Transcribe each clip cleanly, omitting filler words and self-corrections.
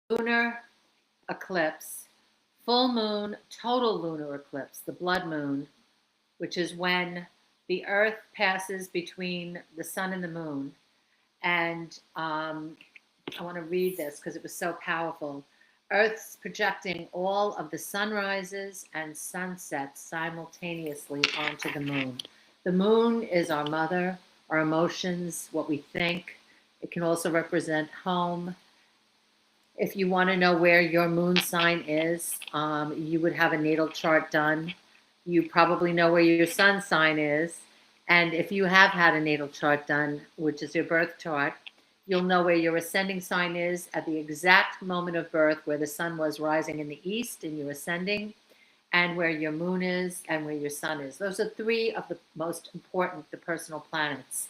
lunar eclipse, full moon, total lunar eclipse, the blood moon, which is when the earth passes between the sun and the moon. And I want to read this because it was so powerful. Earth's projecting all of the sunrises and sunsets simultaneously onto the moon. The moon is our mother, our emotions, what we think. It can also represent home. If you want to know where your moon sign is, you would have a natal chart done. You probably know where your sun sign is. And if you have had a natal chart done, which is your birth chart, you'll know where your ascending sign is at the exact moment of birth, where the sun was rising in the east and you're ascending, and where your moon is and where your sun is. Those are three of the most important, the personal planets.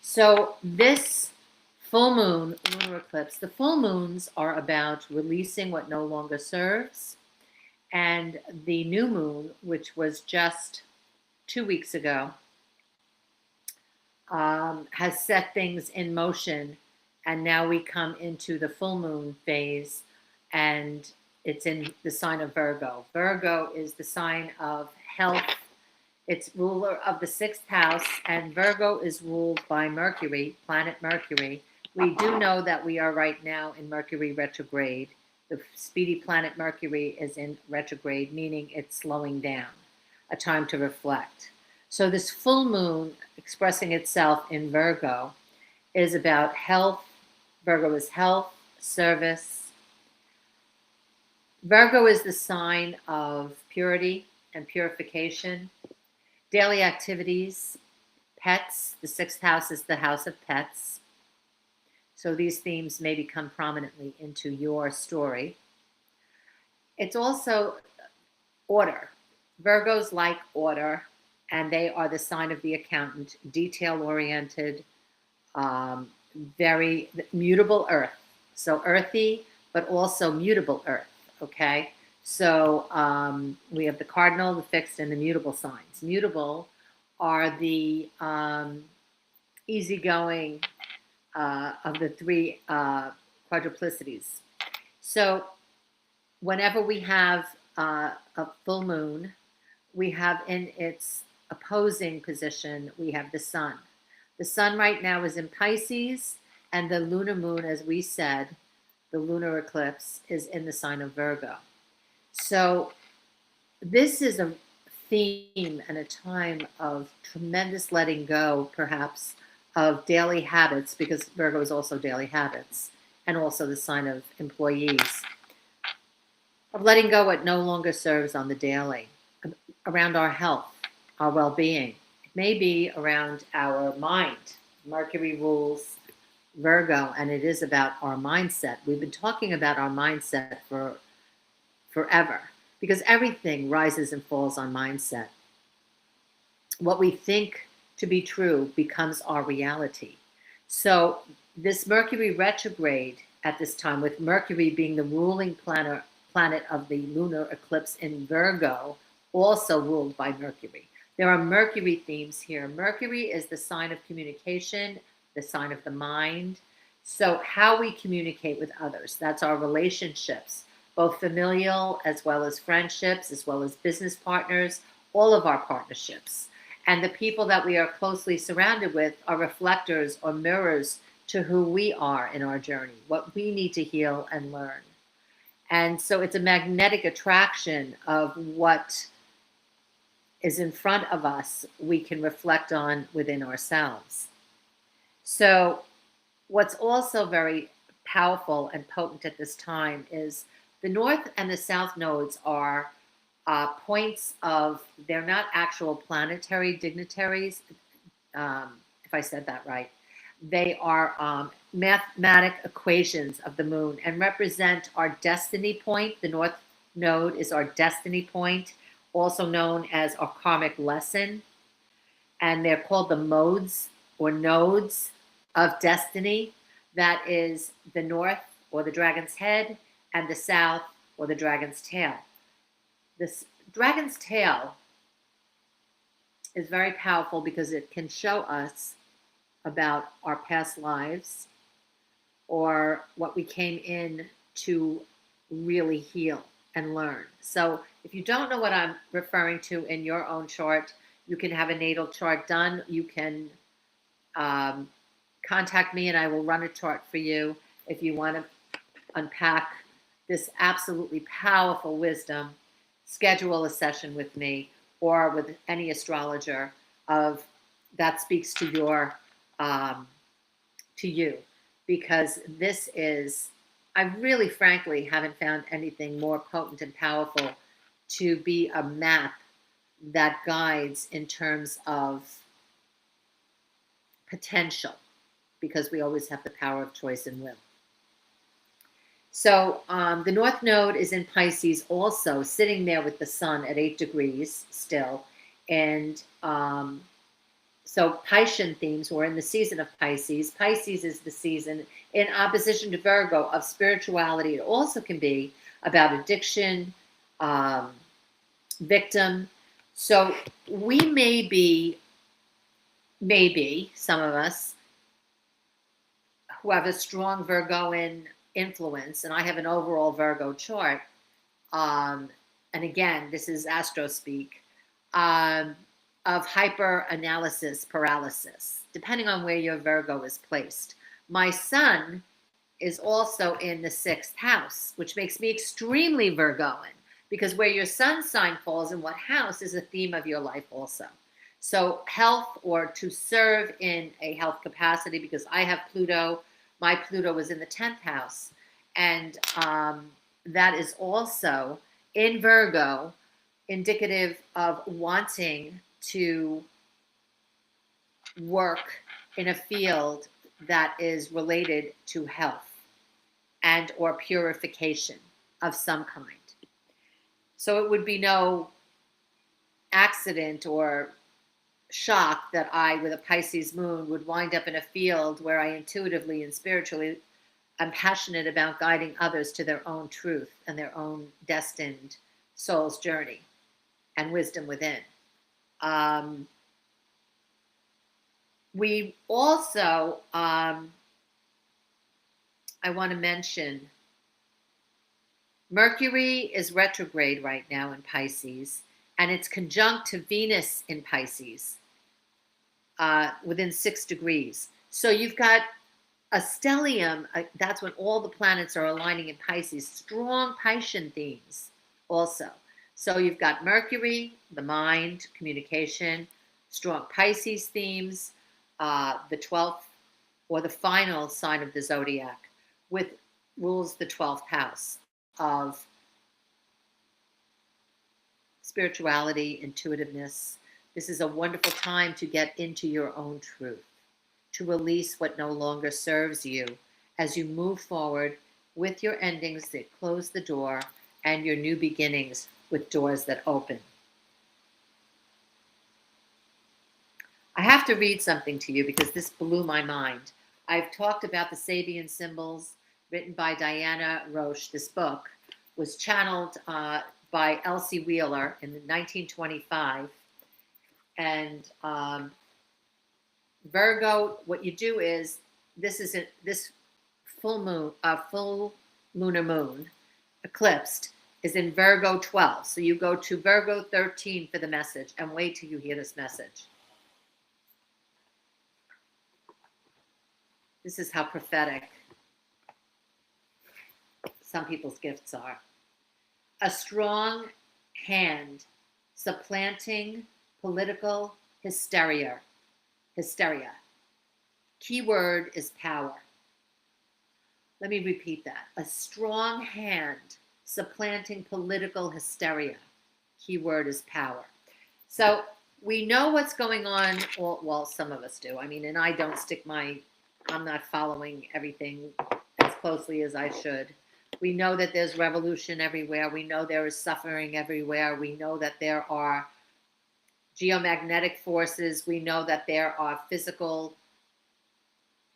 So this full moon, lunar eclipse, the full moons are about releasing what no longer serves. And the new moon, which was just 2 weeks ago, has set things in motion. And now we come into the full moon phase, and it's in the sign of Virgo. Virgo is the sign of health. It's ruler of the sixth house, and Virgo is ruled by Mercury, planet Mercury. We do know that we are right now in Mercury retrograde. The speedy planet Mercury is in retrograde, meaning it's slowing down, a time to reflect. So, this full moon expressing itself in Virgo is about health. Virgo is health, service. Virgo is the sign of purity and purification. Daily activities, pets. The sixth house is the house of pets. So these themes may become prominently into your story. It's also order. Virgos like order, and they are the sign of the accountant, detail oriented, very mutable earth. So earthy, but also mutable earth. Okay. So we have the cardinal, the fixed, and the mutable signs. Mutable are the easygoing of the three quadruplicities. So whenever we have a full moon, we have in its opposing position, we have the sun. The sun right now is in Pisces, and the lunar moon, as we said, the lunar eclipse, is in the sign of Virgo. So this is a theme and a time of tremendous letting go, perhaps, of daily habits, because Virgo is also daily habits, and also the sign of employees, of letting go what no longer serves on the daily, around our health, our well-being. It may be around our mind. Mercury rules Virgo, and it is about our mindset. We've been talking about our mindset for forever, because everything rises and falls on mindset. What we think to be true becomes our reality. So this Mercury retrograde at this time, with Mercury being the ruling planet of the lunar eclipse in Virgo, also ruled by Mercury. There are Mercury themes here. Mercury is the sign of communication, the sign of the mind. So how we communicate with others, that's our relationships, both familial as well as friendships, as well as business partners, all of our partnerships. And the people that we are closely surrounded with are reflectors or mirrors to who we are in our journey, what we need to heal and learn. And so it's a magnetic attraction of what is in front of us, we can reflect on within ourselves. So what's also very powerful and potent at this time is the north and the south nodes are points of, they're not actual planetary dignitaries, if I said that right. They are mathematic equations of the moon and represent our destiny point. The north node is our destiny point, also known as our karmic lesson. And they're called the modes or nodes of destiny. That is the north, or the dragon's head, and the south, or the dragon's tail. This dragon's tail is very powerful because it can show us about our past lives, or what we came in to really heal and learn. So if you don't know what I'm referring to in your own chart, you can have a natal chart done. You can contact me and I will run a chart for you if you want to unpack this absolutely powerful wisdom. Schedule a session with me or with any astrologer of that speaks to your to you, because this is, I really frankly haven't found anything more potent and powerful to be a map that guides in terms of potential, because we always have the power of choice and will. So the North Node is in Pisces also, sitting there with the Sun at 8 degrees still. And so Piscean themes, we're in the season of Pisces. Pisces is the season in opposition to Virgo of spirituality. It also can be about addiction, victim. So we maybe some of us who have a strong Virgoan influence, and I have an overall Virgo chart, and again, this is astro speak, of hyper-analysis paralysis, depending on where your Virgo is placed. My Sun is also in the 6th house, which makes me extremely Virgoan, because where your Sun sign falls in what house is a theme of your life also. So health, or to serve in a health capacity, because I have Pluto, my Pluto was in the 10th house, and that is also in Virgo, indicative of wanting to work in a field that is related to health and or purification of some kind. So it would be no accident or shock that I, with a Pisces moon, would wind up in a field where I intuitively and spiritually am passionate about guiding others to their own truth and their own destined soul's journey and wisdom within. We also, I want to mention, Mercury is retrograde right now in Pisces, and it's conjunct to Venus in Pisces within 6 degrees. So you've got a stellium, that's when all the planets are aligning in Pisces, strong Piscean themes also. So you've got Mercury, the mind, communication, strong Pisces themes, the 12th or the final sign of the zodiac, with rules the 12th house of spirituality, intuitiveness. This is a wonderful time to get into your own truth, to release what no longer serves you as you move forward with your endings that close the door and your new beginnings with doors that open. I have to read something to you because this blew my mind. I've talked about the Sabian symbols written by Diana Roche. This book was channeled by Elsie Wheeler in 1925. And Virgo, what you do is, this is this full moon, full lunar moon, eclipsed, is in Virgo 12. So you go to Virgo 13 for the message, and wait till you hear this message. This is how prophetic some people's gifts are. A strong hand supplanting political hysteria. Keyword is power. Let me repeat that. A strong hand supplanting political hysteria. Keyword is power. So we know what's going on. Well, some of us do. I mean, and I don't I'm not following everything as closely as I should. We know that there's revolution everywhere. We know there is suffering everywhere. We know that there are geomagnetic forces. We know that there are physical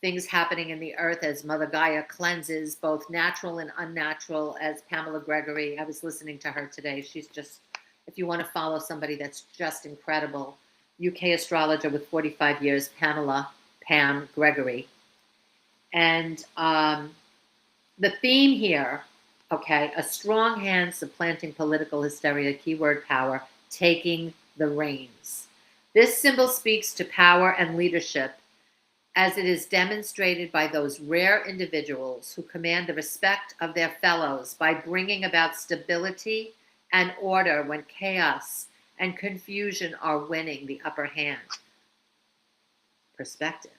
things happening in the earth as Mother Gaia cleanses both natural and unnatural, as Pamela Gregory. I was listening to her today. She's just, if you want to follow somebody that's just incredible, UK astrologer with 45 years, Pam Gregory. And the theme here Okay, a strong hand supplanting political hysteria, keyword power, taking the reins. This symbol speaks to power and leadership as it is demonstrated by those rare individuals who command the respect of their fellows by bringing about stability and order when chaos and confusion are winning the upper hand. Perspective.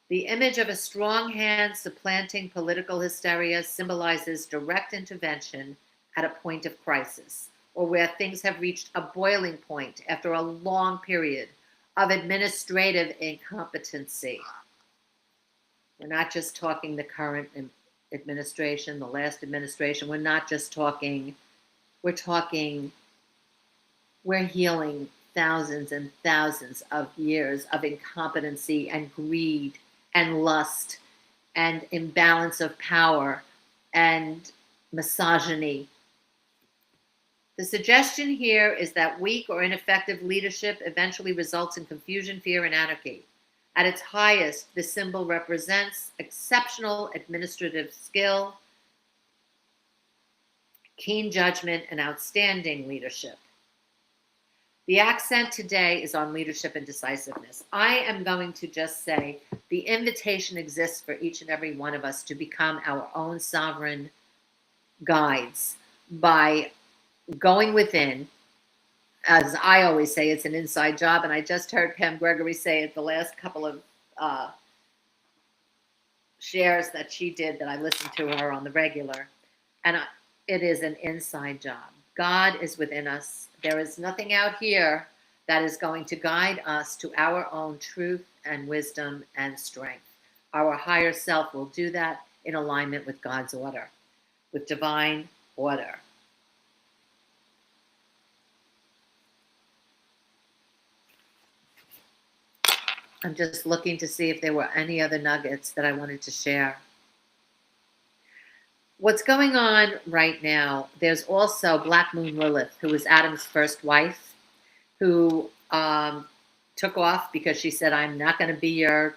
The image of a strong hand supplanting political hysteria symbolizes direct intervention at a point of crisis, or where things have reached a boiling point after a long period of administrative incompetency. We're not just talking the current administration, the last administration. We're not just talking, we're healing thousands and thousands of years of incompetency and greed and lust and imbalance of power and misogyny. The suggestion here is that weak or ineffective leadership eventually results in confusion, fear, and anarchy. At its highest, the symbol represents exceptional administrative skill, keen judgment, and outstanding leadership. The accent today is on leadership and decisiveness. I am going to just say the invitation exists for each and every one of us to become our own sovereign guides by going within. As I always say, it's an inside job, and I just heard Pam Gregory say it the last couple of shares that she did that I listened to her on the regular, and it is an inside job. God is within us. There is nothing out here that is going to guide us to our own truth and wisdom and strength. Our higher self will do that in alignment with God's order, with divine order. I'm just looking to see if there were any other nuggets that I wanted to share. What's going on right now, there's also Black Moon Lilith, who was Adam's first wife, who took off because she said, I'm not going to be your,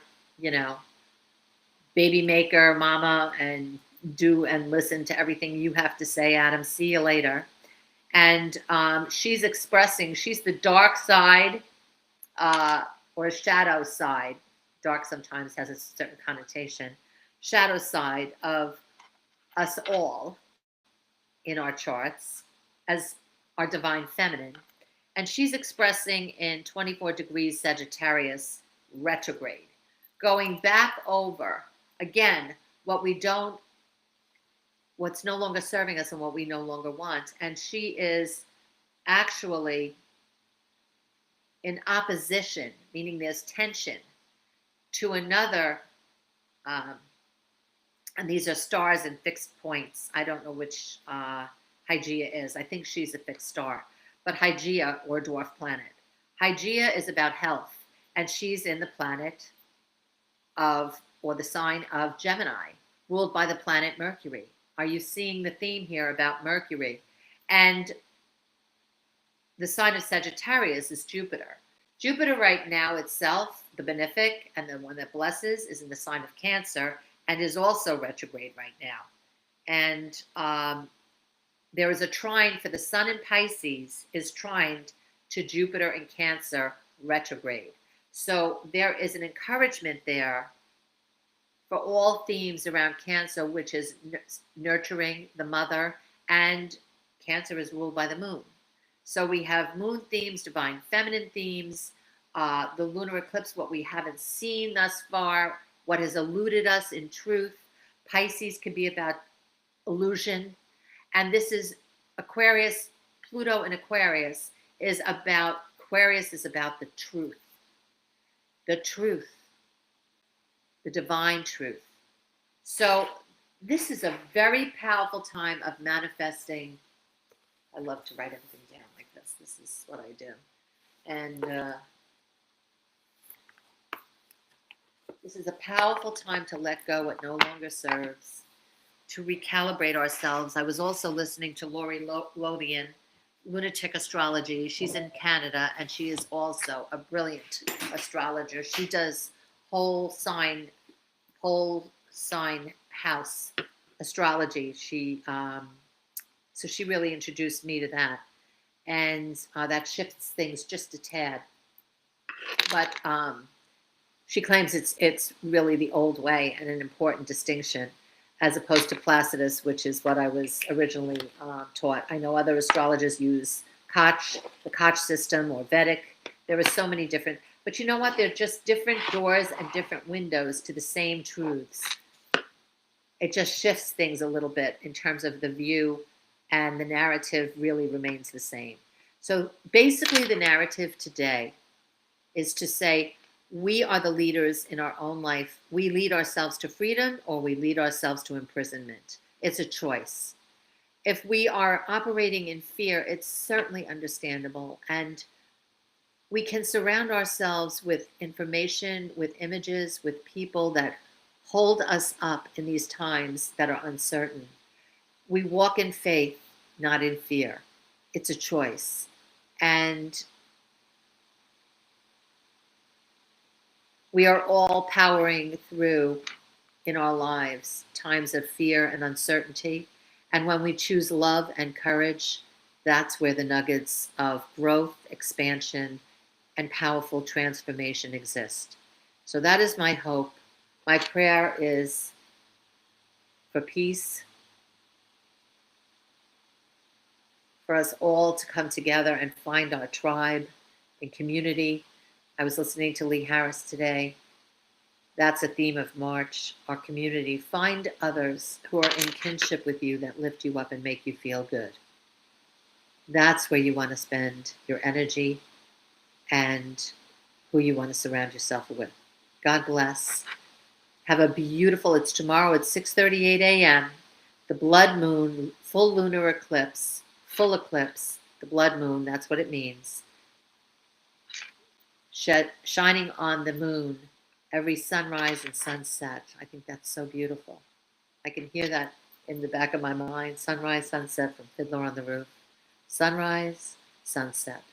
baby maker, mama, and do and listen to everything you have to say, Adam. See you later. And she's expressing, she's the dark side or shadow side. Dark sometimes has a certain connotation. Shadow side of us all in our charts as our divine feminine. And she's expressing in 24 degrees Sagittarius retrograde, going back over, again, what's no longer serving us and what we no longer want. And she is actually in opposition, meaning there's tension, to another, and these are stars and fixed points. I don't know which Hygeia is. I think she's a fixed star. But Hygeia, or dwarf planet. Hygeia is about health, and she's in the planet of, or the sign of Gemini, ruled by the planet Mercury. Are you seeing the theme here about Mercury? And the sign of Sagittarius is Jupiter. Jupiter right now itself, the benefic and the one that blesses, is in the sign of Cancer and is also retrograde right now. And there is a trine for the sun in Pisces is trined to Jupiter in Cancer retrograde. So there is an encouragement there for all themes around Cancer, which is nurturing the mother, and Cancer is ruled by the moon. So we have moon themes, divine feminine themes, the lunar eclipse, what we haven't seen thus far, what has eluded us in truth. Pisces can be about illusion. And this is Aquarius, Pluto in Aquarius is about the truth. The truth. The divine truth. So this is a very powerful time of manifesting. I love to write everything down like this. This is what I do. And this is a powerful time to let go what no longer serves, to recalibrate ourselves. I was also listening to Lori Lothian, Lunatic Astrology. She's in Canada, and she is also a brilliant astrologer. She does whole sign house astrology. So she really introduced me to that, and that shifts things just a tad. But she claims it's really the old way and an important distinction, as opposed to Placidus, which is what I was originally taught. I know other astrologers use Koch, the Koch system, or Vedic. There are so many different, but you know what? They're just different doors and different windows to the same truths. It just shifts things a little bit in terms of the view, and the narrative really remains the same. So basically, the narrative today is to say, we are the leaders in our own life. We lead ourselves to freedom, or we lead ourselves to imprisonment. It's a choice. If we are operating in fear, it's certainly understandable. And we can surround ourselves with information, with images, with people that hold us up in these times that are uncertain. We walk in faith, not in fear. It's a choice. And we are all powering through in our lives times of fear and uncertainty. And when we choose love and courage, that's where the nuggets of growth, expansion, and powerful transformation exist. So that is my hope. My prayer is for peace, for us all to come together and find our tribe and community. I was listening to Lee Harris today. That's a theme of March, our community. Find others who are in kinship with you that lift you up and make you feel good. That's where you want to spend your energy and who you want to surround yourself with. God bless. Have a beautiful, it's tomorrow at 6:38 a.m., the blood moon, full lunar eclipse, full eclipse, the blood moon, that's what it means. Shining on the moon every sunrise and sunset. I think that's so beautiful. I can hear that in the back of my mind. Sunrise, sunset from Fiddler on the Roof. Sunrise, sunset.